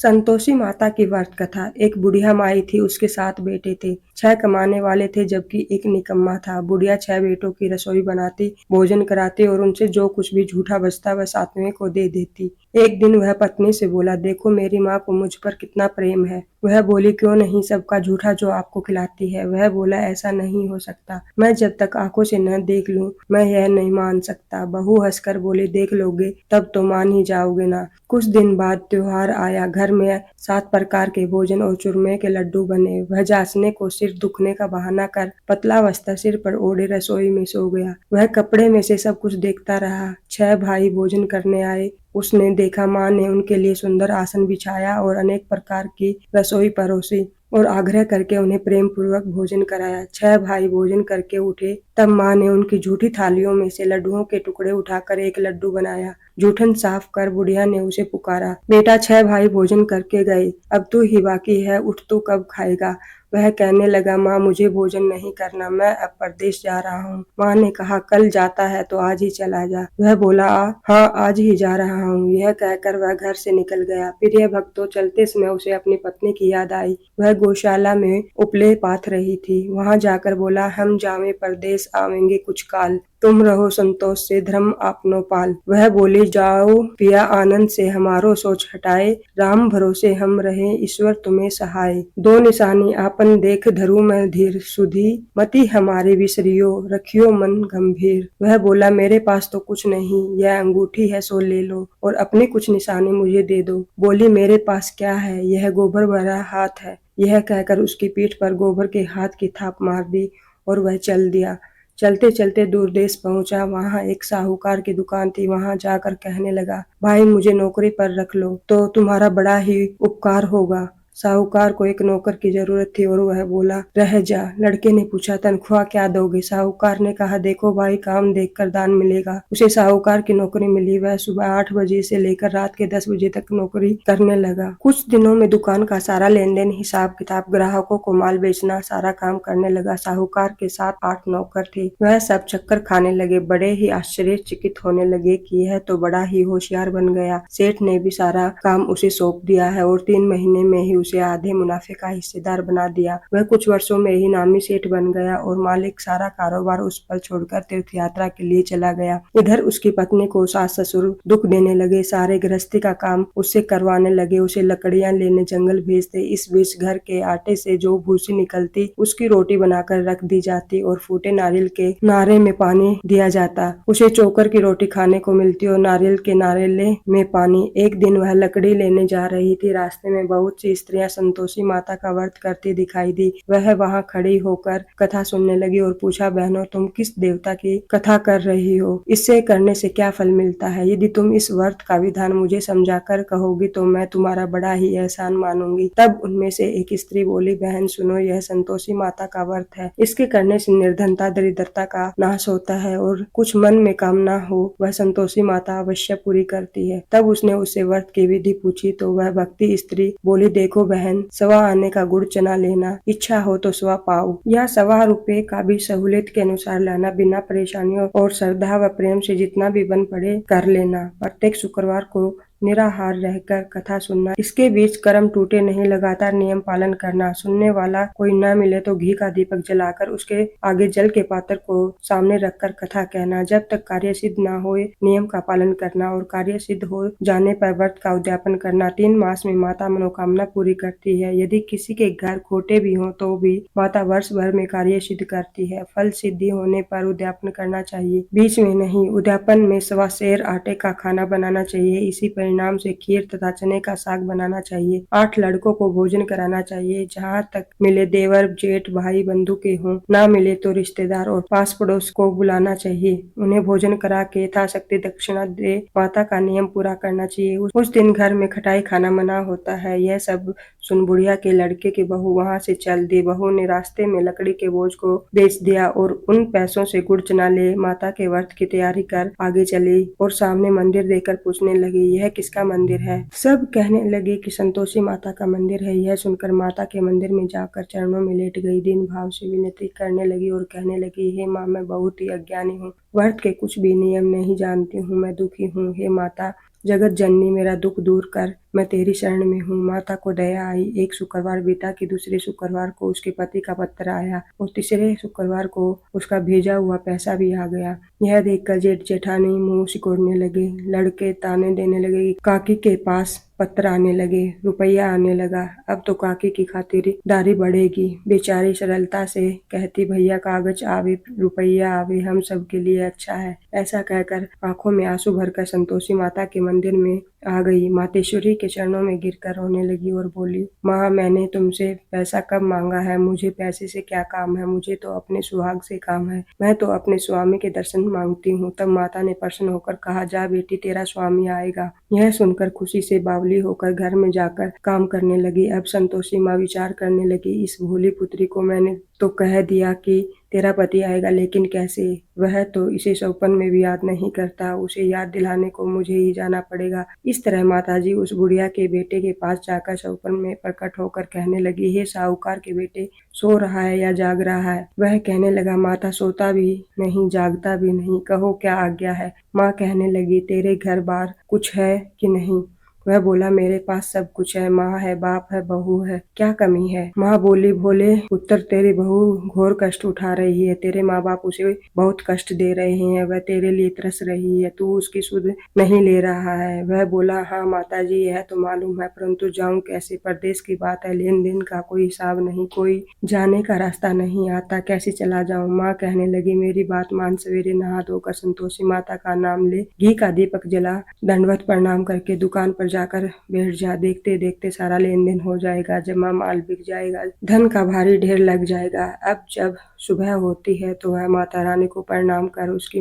संतोषी माता की व्रत कथा। एक बुढ़िया माई थी, उसके 7 बेटे थे। 6 कमाने वाले थे जबकि एक निकम्मा था। बुढ़िया 6 बेटों की रसोई बनाती, भोजन कराती और उनसे जो कुछ भी झूठा बचता वह 7वें को दे देती। एक दिन वह पत्नी से बोला, देखो मेरी माँ को मुझ पर कितना प्रेम है। वह बोली, क्यों नहीं, सबका झूठा जो आपको खिलाती है। वह बोला, ऐसा नहीं हो सकता, मैं जब तक आंखों से न देख लूं मैं यह नहीं मान सकता। बहू हंसकर बोली, देख लोगे तब तो मान ही जाओगे ना। कुछ दिन बाद त्योहार आया। घर में 7 प्रकार के भोजन और चूरमे के लड्डू बने। वह जांचने को सिर दुखने का बहाना कर पतला वस्त्र सिर पर ओढ़े रसोई में सो गया। वह कपड़े में से सब कुछ देखता रहा। 6 भाई भोजन करने आए। उसने देखा माँ ने उनके लिए सुंदर आसन बिछाया और अनेक प्रकार की रसोई परोसी और आग्रह करके उन्हें प्रेम पूर्वक भोजन कराया। 6 भाई भोजन करके उठे, तब माँ ने उनकी झूठी थालियों में से लड्डुओं के टुकड़े उठाकर एक लड्डू बनाया। जूठन साफ कर बुढ़िया ने उसे पुकारा, बेटा 6 भाई भोजन करके गए, अब तू ही बाकी है, उठ तू कब खाएगा। वह कहने लगा, माँ मुझे भोजन नहीं करना, मैं अब परदेश जा रहा हूँ। माँ ने कहा, कल जाता है तो आज ही चला जा। वह बोला, हाँ आज ही जा रहा हूँ। यह कहकर वह घर से निकल गया। प्रिय भक्तों, चलते समय उसे अपनी पत्नी की याद आई। वह गौशाला में उपले पाथ रही थी। वहां जाकर बोला, हम जावे परदेश आवेंगे कुछ काल, तुम रहो संतोष से धर्म आपनो पाल। वह बोली, जाओ पिया आनंद से हमारो सोच हटाए, राम भरोसे हम रहे ईश्वर तुम्हें सहाय। दो निशानी आपन देख धरू मैं धीर सुधी, मति हमारी विसरियो रखियो मन गंभीर। वह बोला, मेरे पास तो कुछ नहीं, यह अंगूठी है सो ले लो और अपनी कुछ निशानी मुझे दे दो। बोली, मेरे पास क्या है, यह गोबर भरा हाथ है। यह कहकर उसकी पीठ पर गोबर के हाथ की थाप मार दी और वह चल दिया। चलते चलते दूर देश पहुंचा। वहां एक साहूकार की दुकान थी। वहां जाकर कहने लगा, भाई मुझे नौकरी पर रख लो तो तुम्हारा बड़ा ही उपकार होगा। साहूकार को एक नौकर की जरूरत थी और वह बोला, रह जा। लड़के ने पूछा, तनख्वाह क्या दोगे। साहूकार ने कहा, देखो भाई, काम देखकर दान मिलेगा। उसे साहूकार की नौकरी मिली। वह सुबह 8 बजे से लेकर रात के 10 बजे तक नौकरी करने लगा। कुछ दिनों में दुकान का सारा लेन देन, हिसाब किताब, ग्राहकों को माल बेचना, सारा काम करने लगा। साहूकार के 7-8 नौकर थे। वह सब चक्कर खाने लगे। बड़े ही आश्चर्यचकित होने लगे कि यह तो बड़ा ही होशियार बन गया। सेठ ने भी सारा काम उसे सौंप दिया है और 3 महीने में ही उसे आधे मुनाफे का हिस्सेदार बना दिया। वह कुछ वर्षों में ही नामी सेठ बन गया और मालिक सारा कारोबार उस पर छोड़कर तीर्थ यात्रा के लिए चला गया। इधर उसकी पत्नी को सास ससुर दुख देने लगे। सारे गृहस्थी का काम उससे करवाने लगे। उसे लकड़ियां लेने जंगल भेजते। इस बीच घर के आटे से जो भूसी निकलती उसकी रोटी बनाकर रख दी जाती और फूटे नारियल के नारे में पानी दिया जाता। उसे चोकर की रोटी खाने को मिलती और नारियल के नारेले में पानी। एक दिन वह लकड़ी लेने जा रही थी। रास्ते में बहुत सी स्त्रियां संतोषी माता का व्रत करती दिखाई दी। वह वहां खड़ी होकर कथा सुनने लगी और पूछा, बहनों तुम किस देवता की कथा कर रही हो, इससे करने से क्या फल मिलता है। यदि तुम इस व्रत का विधान मुझे समझाकर कहोगी तो मैं तुम्हारा बड़ा ही एहसान मानूंगी। तब उनमें से एक स्त्री बोली, बहन सुनो, यह संतोषी माता का व्रत है। इसके करने से निर्धनता दरिद्रता का नाश होता है और कुछ मन में कामना हो वह संतोषी माता अवश्य पूरी करती है। तब उसने उससे व्रत की विधि पूछी तो वह भक्ति स्त्री बोली, देखो बहन, 1.25 आने का गुड़ चना लेना, इच्छा हो तो 1.25 पाव या 1.25 रुपए का भी सहूलियत के अनुसार लाना, बिना परेशानियों और श्रद्धा व प्रेम से जितना भी बन पड़े कर लेना। प्रत्येक शुक्रवार को निराहार रहकर कथा सुनना। इसके बीच कर्म टूटे नहीं, लगातार नियम पालन करना। सुनने वाला कोई न मिले तो घी का दीपक जलाकर उसके आगे जल के पात्र को सामने रखकर कथा कहना। जब तक कार्य सिद्ध न हो नियम का पालन करना और कार्य सिद्ध हो जाने पर व्रत का उद्यापन करना। 3 मास में माता मनोकामना पूरी करती है। यदि किसी के घर खोटे भी हों तो भी माता वर्ष भर में कार्य सिद्ध करती है। फल सिद्धि होने पर उद्यापन करना चाहिए, बीच में नहीं। उद्यापन में 1.25 सेर आटे का खाना बनाना चाहिए। इसी परिणाम से खीर तथा चने का साग बनाना चाहिए। 8 लड़कों को भोजन कराना चाहिए। जहाँ तक मिले देवर जेठ भाई बंधु के हों, ना मिले तो रिश्तेदार और पास पड़ोस को बुलाना चाहिए। उन्हें भोजन करा के यथाशक्ति दक्षिणा दे माता का नियम पूरा करना चाहिए। उस दिन घर में खटाई खाना मना होता है। यह सब सुन बुढ़िया के लड़के की बहू वहां से चल दी। बहू ने रास्ते में लकड़ी के बोझ को बेच दिया और उन पैसों से गुड़ चना ले माता के व्रत की तैयारी कर आगे चली और सामने मंदिर देखकर पूछने लगी, यह किसका मंदिर है। सब कहने लगे कि संतोषी माता का मंदिर है। यह सुनकर माता के मंदिर में जाकर चरणों में लेट गई। दीन भाव से विनती करने लगी और कहने लगी, हे माँ, मैं बहुत ही अज्ञानी हूँ, व्रत के कुछ भी नियम नहीं जानती हूँ, मैं दुखी हूँ। हे माता जगत जननी, मेरा दुख दूर कर। मैं तेरी शरण में हूँ। माता को दया आई। एक शुक्रवार बीता कि दूसरे शुक्रवार को उसके पति का पत्र आया और तीसरे शुक्रवार को उसका भेजा हुआ पैसा भी आ गया। यह देखकर जेठ जेठानी मुंह सिकोड़ने लगे। लड़के ताने देने लगे। काकी के पास पत्र आने लगे, रुपया आने लगा। अब तो काकी की खातिरदारी बढ़ेगी। बेचारी सरलता से कहती, भैया कागज आवे, रुपया आवे, हम सब के लिए अच्छा है। ऐसा कहकर आंखों में आंसू भरकर संतोषी माता के मंदिर में आ गई। मातेश्वरी के चरणों में गिरकर रोने लगी और बोली, माँ मैंने तुमसे पैसा कब मांगा है? मुझे पैसे से क्या काम है? मुझे तो अपने सुहाग से काम है। मैं तो अपने स्वामी के दर्शन मांगती हूँ। तब माता ने प्रसन्न होकर कहा, जा बेटी, तेरा स्वामी आएगा। यह सुनकर खुशी से बावली होकर घर में जाकर काम करने लगी। अब संतोषी माँ विचार करने लगी, इस भोली पुत्री को मैंने तो कह दिया कि तेरा पति आएगा, लेकिन कैसे? वह तो इसे सौपन में भी याद नहीं करता। उसे याद दिलाने को मुझे ही जाना पड़ेगा। इस तरह माताजी उस बुढ़िया के बेटे के पास जाकर सौपन में प्रकट होकर कहने लगी, हे साहूकार के बेटे, सो रहा है या जाग रहा है? वह कहने लगा, माता सोता भी नहीं, जागता भी नहीं, कहो क्या आज्ञा है? माँ कहने लगी, तेरे घर बार कुछ है कि नहीं? वह बोला, मेरे पास सब कुछ है। माँ है, बाप है, बहू है, क्या कमी है? माँ बोली, भोले पुत्र, तेरी बहू घोर कष्ट उठा रही है। तेरे माँ बाप उसे बहुत कष्ट दे रहे हैं। वह तेरे लिए तरस रही है, तू उसकी सुध नहीं ले रहा है। वह बोला, हाँ माताजी, यह तो मालूम है, परंतु जाऊं कैसे? परदेश की बात है, लेन देन का कोई हिसाब नहीं, कोई जाने का रास्ता नहीं आता, कैसे चला जाऊं? माँ कहने लगी, मेरी बात मान, सवेरे नहा धोकर संतोषी माता का नाम ले, घी का दीपक जला, दंडवत प्रणाम करके दुकान पर जाकर बैठ जा। देखते देखते सारा लेन देन हो जाएगा, जमा माल बिक जाएगा, धन का भारी ढेर लग जाएगा। अब जब सुबह होती है तो वह माता रानी को प्रणाम कर उसकी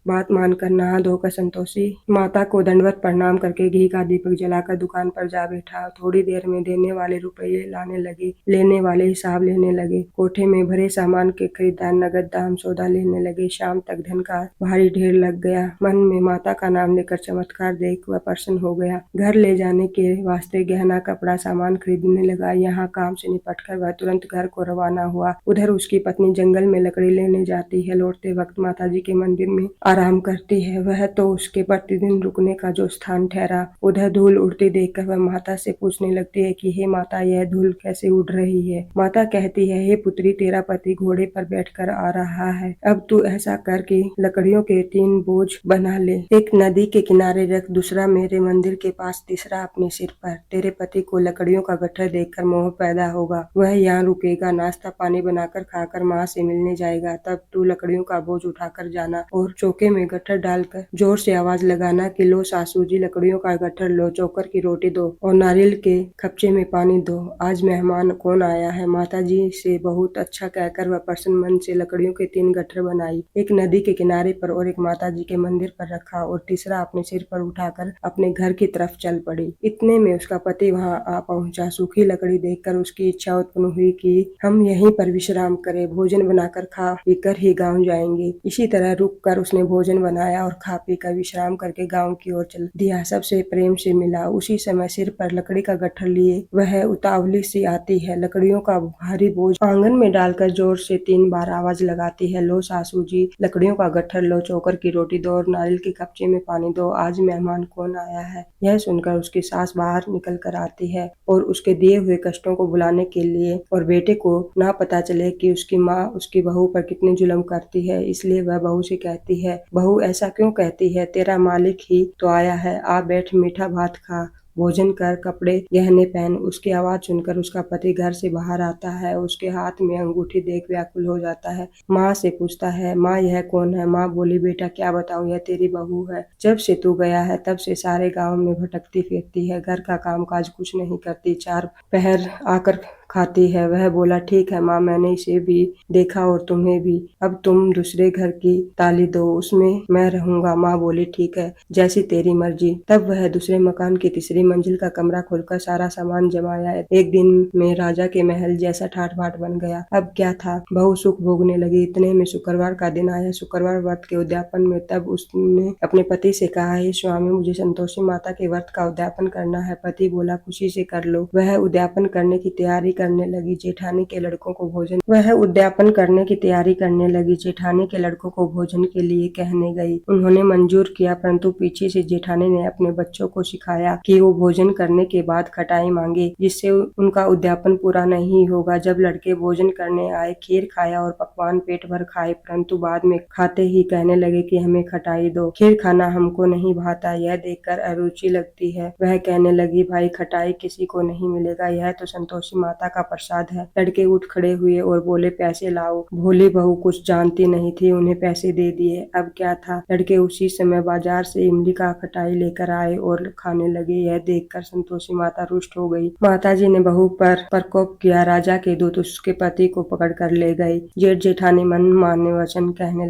बात मानकर नहा धोकर संतोषी माता को दंडवत प्रणाम करके घी का दीपक जलाकर दुकान पर जा बैठा। थोड़ी देर में देने वाले रुपये लाने लगे, लेने वाले हिसाब लेने लगे। कोठे में भरे सामान के खरीदार नगद दाम सौदा लेने लगे। शाम तक धन का भारी ढेर लग गया। मन में माता का नाम लेकर चमत्कार देख वह प्रसन्न हो गया। घर ले जाने के वास्ते गहना कपड़ा सामान खरीदने लगा। यहाँ काम से निपटकर वह तुरंत घर को रवाना हुआ। उधर उसकी पत्नी जंगल में लकड़ी लेने जाती है। लौटते वक्त माताजी के मंदिर में आराम करती है। वह तो उसके प्रतिदिन रुकने का जो स्थान ठहरा। उधर धूल उड़ती देखकर वह माता से पूछने लगती है कि हे माता, यह धूल कैसे उड़ रही है? माता कहती है, हे पुत्री, तेरा पति घोड़े पर बैठकर आ रहा है। अब तू ऐसा कर कि लकड़ियों के 3 बोझ बना ले, एक नदी के किनारे रख, दूसरा मेरे मंदिर के पास, तीसरा अपने सिर पर। तेरे पति को लकड़ियों का गट्ठर देखकर मोह पैदा होगा। वह यहाँ रुकेगा, नाश्ता पानी बनाकर खाकर माँ से मिलने जाएगा। तब तू लकड़ियों का बोझ उठाकर जाना और चौके में गट्ठर डालकर जोर से आवाज लगाना कि लो सासू जी, लकड़ियों का गट्ठर लो, चोकर की रोटी दो और नारियल के खपचे में पानी दो। आज मेहमान कौन आया है? माताजी से बहुत अच्छा कहकर वह प्रसन्न मन से लकड़ियों के 3 गट्ठर बनाई। एक नदी के किनारे पर और एक माताजी के मंदिर पर रखा और तीसरा अपने सिर पर उठाकर अपने घर की तरफ चल पड़ी। इतने में उसका पति वहां आ पहुंचा। सूखी लकड़ी देखकर उसकी इच्छा उत्पन्न हुई कि हम यहीं पर विश्राम करें, भोजन बनाकर खा पीकर ही गाँव जाएंगे। इसी तरह रुक कर उसने भोजन बनाया और खा पी कर विश्राम करके गांव की ओर चल दिया। सबसे प्रेम से मिला। उसी समय सिर पर लकड़ी का गट्ठर लिए वह उतावली सी आती है। लकड़ियों का भारी बोझ आंगन में डालकर जोर से 3 बार आवाज लगाती है, लो सासू जी, लकड़ियों का गट्ठर लो, चोकर की रोटी दो और नारियल के कपचे में पानी दो। आज मेहमान कौन आया है? यह सुनकर उसकी सास बाहर निकल कर आती है और उसके दिए हुए कष्टों को भुलाने के लिए और बेटे को ना पता चले कि उसकी माँ उसकी बहू पर कितनी जुल्म करती है, इसलिए वह बहू से कहती है, बहू ऐसा क्यों कहती है? तेरा मालिक ही तो आया है, आ बैठ, मीठा भात खा, भोजन कर, कपड़े गहने पहन। उसकी आवाज सुनकर उसका पति घर से बाहर आता है। उसके हाथ में अंगूठी देख व्याकुल हो जाता है। माँ से पूछता है, माँ यह कौन है? माँ बोली, बेटा क्या बताऊं, यह तेरी बहू है। जब से तू गया है तब से सारे गांव में भटकती फिरती है, घर का काम काज कुछ नहीं करती, 4 पहर आकर खाती है। वह बोला, ठीक है माँ, मैंने इसे भी देखा और तुम्हें भी। अब तुम दूसरे घर की ताली दो, उसमें मैं रहूंगा। माँ बोली, ठीक है, जैसी तेरी मर्जी। तब वह दूसरे मकान की तीसरी मंजिल का कमरा खोलकर सारा सामान जमाया। एक दिन में राजा के महल जैसा ठाट बाट बन गया। अब क्या था, बहू सुख भोगने लगी। इतने में शुक्रवार का दिन आया। शुक्रवार व्रत के उद्यापन में तब उसने अपने पति से कहा, हे स्वामी, मुझे संतोषी माता के व्रत का उद्यापन करना है। पति बोला, खुशी से कर लो। वह उद्यापन करने की तैयारी करने लगी। जेठानी के लड़कों को भोजन वह उद्यापन करने की तैयारी करने लगी। जेठानी के लड़कों को भोजन के लिए कहने गई। उन्होंने मंजूर किया, परंतु पीछे से जेठानी ने अपने बच्चों को सिखाया कि वो भोजन करने के बाद खटाई मांगे, जिससे उनका उद्यापन पूरा नहीं होगा। जब लड़के भोजन करने आए, खीर खाया और पकवान पेट भर खाए, परंतु बाद में खाते ही कहने लगे कि हमें खटाई दो, खीर खाना हमको नहीं भाता। यह देखकर अरुचि लगती है। वह कहने लगी, भाई खटाई किसी को नहीं मिलेगा, यह तो संतोषी माता का प्रसाद है। लड़के उठ खड़े हुए और बोले, पैसे लाओ। भोली बहू कुछ जानती नहीं थी, उन्हें पैसे दे दिए। अब क्या था, लड़के उसी समय बाजार से इमली का खटाई लेकर आए और खाने लगे। यह देखकर संतोषी माता रुष्ट हो गई। माताजी ने बहू पर प्रकोप किया। राजा के दूत उसके पति को पकड़ कर ले गए। जेठ जेठानी मन माने वचन कहने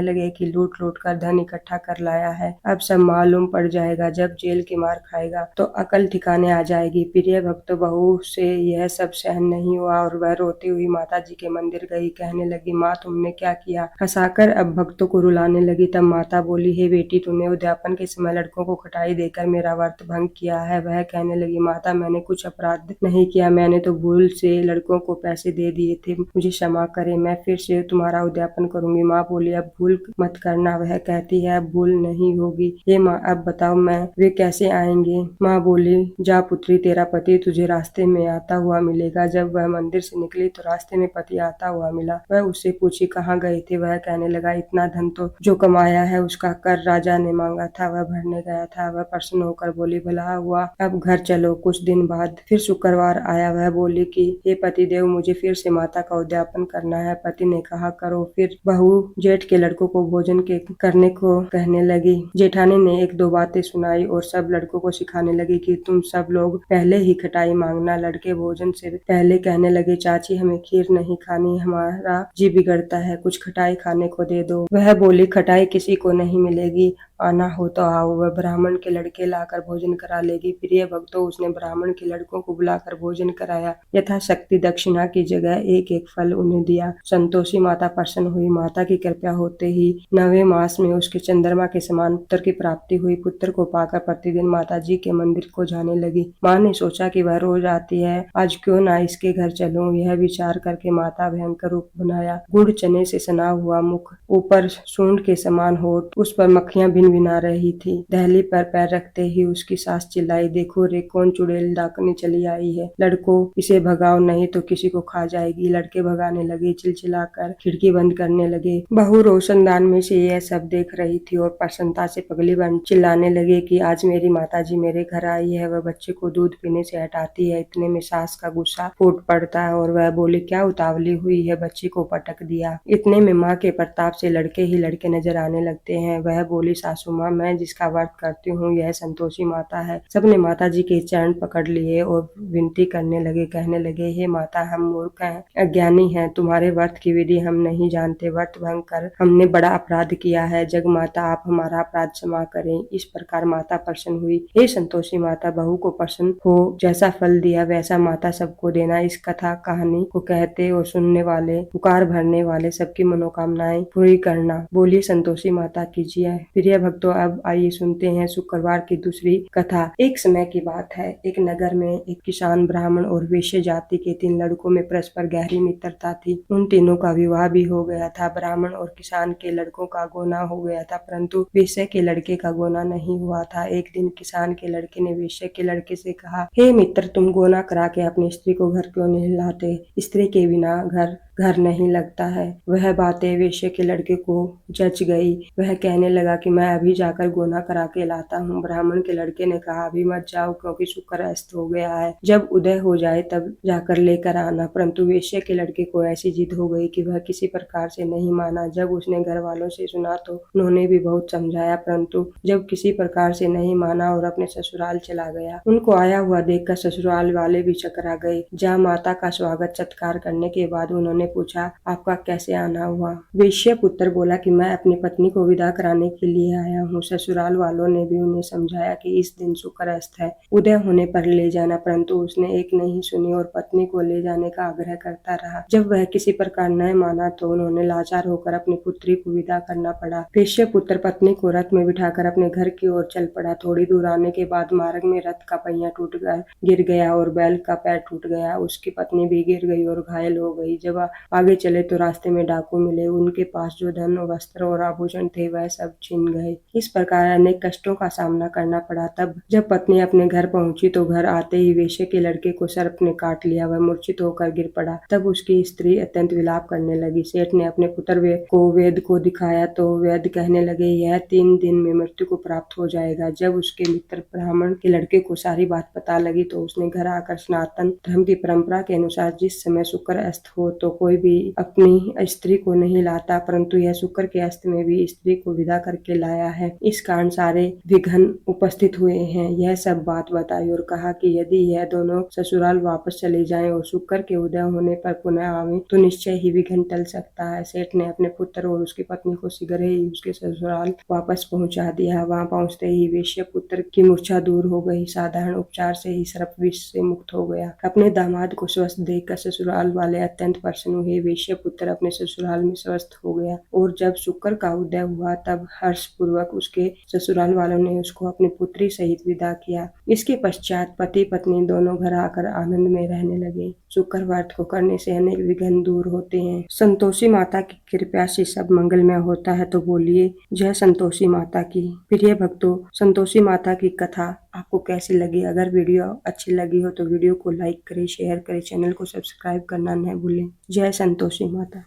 लगे कि लूट लूट कर धन इकट्ठा कर लाया है, अब सब मालूम पड़ जाएगा। जब जेल की मार खाएगा तो अकल ठिकाने आ जाएगी। प्रिय भक्त बहू से यह सब सहन नहीं हुआ और वह रोती हुई माता जी के मंदिर गई। कहने लगी, माँ तुमने क्या किया? हंसाकर अब भक्तों को रुलाने लगी। तब माता बोली, हे बेटी, तूने उद्यापन के समय लड़कों को खटाई देकर मेरा व्रत भंग किया है। वह कहने लगी, माता मैंने कुछ अपराध नहीं किया, मैंने तो भूल से लड़कों को पैसे दे दिए थे, मुझे क्षमा करे, मैं फिर से तुम्हारा उद्यापन करूंगी। माँ बोली, अब भूल मत करना। वह कहती है, अब भूल नहीं होगी। हे माँ, अब बताओ मैं वे कैसे आएंगे? माँ बोली, जा पुत्री, तेरा पति तुझे रास्ते में आता हुआ मिलेगा। जब वह मंदिर से निकली तो रास्ते में पति आता हुआ मिला। वह उससे पूछी, कहाँ गए थे? वह कहने लगा, इतना धन तो जो कमाया है उसका कर राजा ने मांगा था, वह भरने गया था। वह प्रसन्न होकर बोली, भला हुआ, अब घर चलो। कुछ दिन बाद फिर शुक्रवार आया। वह बोली कि हे पतिदेव, मुझे फिर से माता का उद्यापन करना है। पति ने कहा, करो। फिर बहू जेठ के लड़कों को भोजन के करने को कहने लगी। जेठानी ने एक दो बातें सुनाई और सब लड़कों को सिखाने लगी कि तुम सब लोग पहले ही खटाई मांगना। लड़के भोजन से पहले कहने लगे, चाची हमें खीर नहीं खानी, हमारा जी बिगड़ता है, कुछ खटाई खाने को दे दो। वह बोली, खटाई किसी को नहीं मिलेगी, आना हो तो आओ। वह ब्राह्मण के लड़के लाकर भोजन करा लेगी। प्रिय भक्तों, उसने ब्राह्मण के लड़कों को बुलाकर भोजन कराया। यथाशक्ति दक्षिणा की जगह एक एक फल उन्हें दिया। संतोषी माता प्रसन्न हुई। माता की कृपा होते ही 9वें मास में उसके चंद्रमा के समान पुत्र की प्राप्ति हुई। पुत्र को पाकर प्रतिदिन माता जी के मंदिर को जाने लगी। माँ ने सोचा कि वह रोज आती है, आज क्यों ना इसके घर चलूं। यह विचार करके माता भयंकर रूप बनाया। गुड़ चने से सना हुआ मुख, ऊपर सूंड के समान होठ, उस पर मक्खियां भिनभिना रही थी। दहली पर पैर रखते ही उसकी सास चिल्लाई, देखो रे, कौन चुड़ैल डाकनी चली आई है। लड़कों, इसे भगाओ, नहीं तो किसी को खा जाएगी। लड़के भगाने लगे, चिलचिलाकर खिड़की बंद करने लगे। बहू रोशनदान में से यह सब देख रही थी और प्रसन्नता से पगली बन चिल्लाने लगे कि आज मेरी माताजी मेरे घर आई है। वह बच्चे को दूध पीने से हटाती है। इतने में सास का गुस्सा फूट पड़ता है और वह बोली, क्या उतावली हुई है, बच्ची को पटक दिया। इतने में माँ के प्रताप से लड़के ही लड़के नजर आने लगते हैं। वह बोली, सासू माँ, मैं जिसका व्रत करती हूँ यह संतोषी माता है। सबने माता जी के चरण पकड़ लिए और विनती करने लगे। कहने लगे, हे माता, हम मूर्ख हैं, अज्ञानी हैं, तुम्हारे व्रत की विधि हम नहीं जानते। व्रत भंग कर हमने बड़ा अपराध किया है। जग माता, आप हमारा अपराध क्षमा करें। इस प्रकार माता प्रसन्न हुई। हे संतोषी माता, बहू को प्रसन्न हो जैसा फल दिया वैसा माता सबको देना। इस कथा कहानी को कहते और सुनने वाले, पुकार भरने वाले सबकी मनोकामनाएं पूरी करना। बोलिए संतोषी माता की जय। प्रिय भक्तों, अब आइए सुनते हैं शुक्रवार की दूसरी कथा। एक समय की बात है, एक नगर में एक किसान, ब्राह्मण और वैश्य जाति के 3 लड़कों में परस्पर गहरी मित्रता थी। उन तीनों का विवाह भी हो गया था। ब्राह्मण और किसान के लड़कों का गोना हो गया था, परंतु वैश्य के लड़के का गोना नहीं हुआ था। एक दिन किसान के लड़के ने वैश्य के लड़के से कहा, हे मित्र, तुम गोना करा के अपनी स्त्री को घर क्यों नहीं लाते? स्त्री के बिना घर घर नहीं लगता है। वह बातें वैश्य के लड़के को जच गई। वह कहने लगा कि मैं अभी जाकर गोना करा के लाता हूँ। ब्राह्मण के लड़के ने कहा, अभी मत जाओ, क्योंकि शुक्र अस्त हो गया है, जब उदय हो जाए तब जाकर लेकर आना। परंतु वैश्य के लड़के को ऐसी जिद हो गई कि वह किसी प्रकार से नहीं माना। जब उसने घर वालों से सुना तो उन्होंने भी बहुत समझाया, परंतु जब किसी प्रकार से नहीं माना और अपने ससुराल चला गया। उनको आया हुआ देखकर ससुराल वाले भी चकरा गए। जहाँ माता का स्वागत सत्कार करने के बाद उन्होंने ने पूछा, आपका कैसे आना हुआ? वेश्या पुत्र बोला कि मैं अपनी पत्नी को विदा कराने के लिए आया हूँ। ससुराल वालों ने भी उन्हें समझाया कि इस दिन शुक्र अस्त है, उदय होने पर ले जाना, परंतु उसने एक नहीं सुनी और पत्नी को ले जाने का आग्रह करता रहा। जब वह किसी प्रकार न माना तो उन्होंने लाचार होकर अपनी पुत्री को विदा करना पड़ा। वेश्या पुत्र पत्नी को रथ में बिठाकर अपने घर की ओर चल पड़ा। थोड़ी दूर आने के बाद मार्ग में रथ का पहिया टूट कर गिर गया और बैल का पैर टूट गया। उसकी पत्नी भी गिर गई और घायल हो गई। जब आगे चले तो रास्ते में डाकू मिले। उनके पास जो धन, वस्त्र और आभूषण थे वह सब छिन गए। इस प्रकार अनेक कष्टों का सामना करना पड़ा। तब जब पत्नी अपने घर पहुंची तो घर आते ही वेश्या के लड़के को सर्प ने काट लिया। वह मूर्छित होकर गिर पड़ा। तब उसकी स्त्री अत्यंत विलाप करने लगी। सेठ ने अपने पुत्र को वेद को दिखाया तो वेद कहने लगे, यह 3 दिन में मृत्यु को प्राप्त हो जाएगा। जब उसके मित्र ब्राह्मण के लड़के को सारी बात पता लगी तो उसने घर आकर सनातन धर्म की परंपरा के अनुसार जिस समय शुक्र अस्त हो तो कोई भी अपनी स्त्री को नहीं लाता, परंतु यह शुक्र के अस्त में भी स्त्री को विदा करके लाया है। इस कारण सारे विघ्न उपस्थित हुए हैं। यह सब बात बताई और कहा कि यदि यह दोनों ससुराल वापस चले जाएं और शुक्र के उदय होने पर पुनः आवे तो निश्चय ही विघ्न टल सकता है। सेठ ने अपने पुत्र और उसकी पत्नी को शीघ्र ही उसके ससुराल वापस पहुंचा दिया। वहां पहुंचते ही वेश्या पुत्र की मूर्छा दूर हो गई। साधारण उपचार से ही सर्प विष से मुक्त हो गया। अपने दामाद को स्वस्थ देखकर ससुराल वाले अत्यंत प्रसन्न हुए। वेश्या पुत्र अपने ससुराल में स्वस्थ हो गया और जब शुक्र का उदय हुआ तब हर्ष पूर्वक उसके ससुराल वालों ने उसको अपनी पुत्री सहित विदा किया। इसके पश्चात पति पत्नी दोनों घर आकर आनंद में रहने लगे। शुक्र व्रत को करने से अनेक विघ्न दूर होते हैं। संतोषी माता की कृपा से सब मंगलमय होता है। तो बोलिए जय संतोषी माता की। प्रिय भक्तों, संतोषी माता की कथा आपको कैसी लगी? अगर वीडियो अच्छी लगी हो तो वीडियो को लाइक करें, शेयर करें, चैनल को सब्सक्राइब करना न भूलें। जय संतोषी माता।